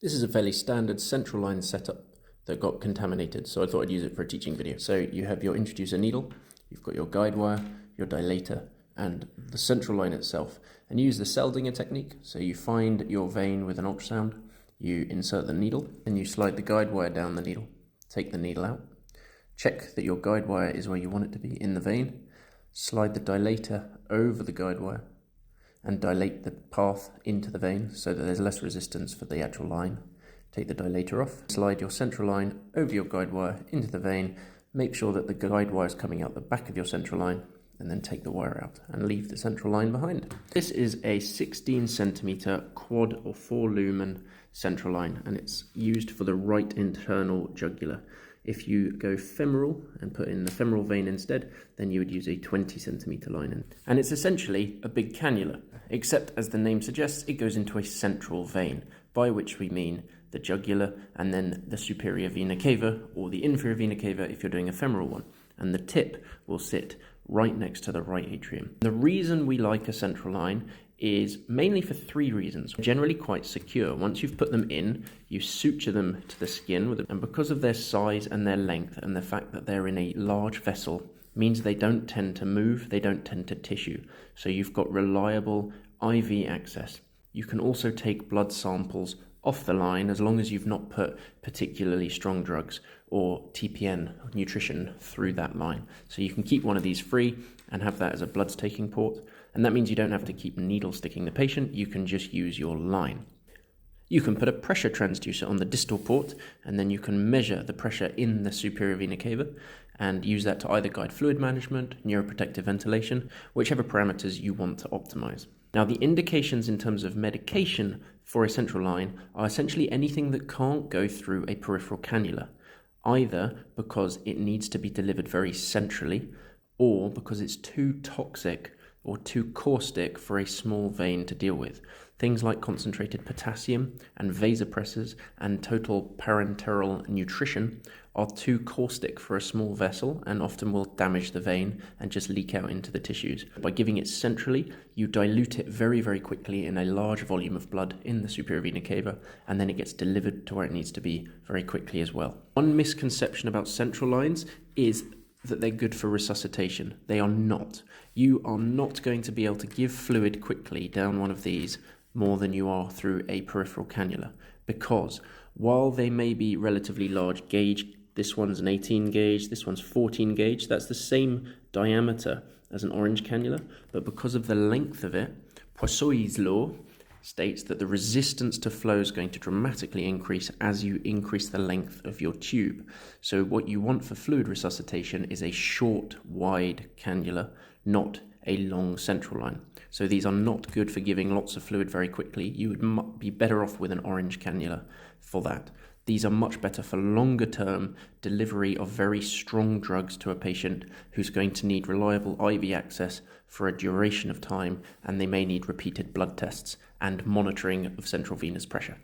This is a fairly standard central line setup that got contaminated, so I thought I'd use it for a teaching video. So you have your introducer needle, you've got your guide wire, your dilator, and the central line itself. And you use the Seldinger technique, so you find your vein with an ultrasound, you insert the needle, and you slide the guide wire down the needle. Take the needle out, check that your guide wire is where you want it to be in the vein, slide the dilator over the guide wire, and dilate the path into the vein so that there's less resistance for the actual line. Take the dilator off, slide your central line over your guide wire into the vein, make sure that the guide wire is coming out the back of your central line, and then take the wire out and leave the central line behind. This is a 16 centimeter quad or 4 lumen central line, and it's used for the right internal jugular. If you go femoral and put in the femoral vein instead, then you would use a 20 centimeter line in. And it's essentially a big cannula, except as the name suggests, it goes into a central vein, by which we mean the jugular and then the superior vena cava or the inferior vena cava if you're doing a femoral one. And the tip will sit right next to the right atrium. The reason we like a central line is mainly for 3 reasons. Generally quite secure. Once you've put them in, you suture them to the skin, and because of their size and their length and the fact that they're in a large vessel, means they don't tend to move, they don't tend to tissue. So you've got reliable IV access. You can also take blood samples off the line as long as you've not put particularly strong drugs or TPN nutrition through that line. So you can keep one of these free and have that as a blood taking port. And that means you don't have to keep needle sticking the patient, you can just use your line. You can put a pressure transducer on the distal port, and then you can measure the pressure in the superior vena cava and use that to either guide fluid management, neuroprotective ventilation, whichever parameters you want to optimize. Now, the indications in terms of medication for a central line are essentially anything that can't go through a peripheral cannula, either because it needs to be delivered very centrally or because it's too toxic or too caustic for a small vein to deal with. Things like concentrated potassium and vasopressors and total parenteral nutrition are too caustic for a small vessel and often will damage the vein and just leak out into the tissues. By giving it centrally, you dilute it very, very quickly in a large volume of blood in the superior vena cava, and then it gets delivered to where it needs to be very quickly as well. One misconception about central lines is that they're good for resuscitation. They are not. You are not going to be able to give fluid quickly down one of these more than you are through a peripheral cannula, because while they may be relatively large gauge, this one's an 18 gauge, this one's 14 gauge, that's the same diameter as an orange cannula, but because of the length of it, Poiseuille's law states that the resistance to flow is going to dramatically increase as you increase the length of your tube. So what you want for fluid resuscitation is a short, wide cannula, not a long central line. So these are not good for giving lots of fluid very quickly. You would be better off with an orange cannula for that. These are much better for longer term delivery of very strong drugs to a patient who's going to need reliable IV access for a duration of time, and they may need repeated blood tests and monitoring of central venous pressure.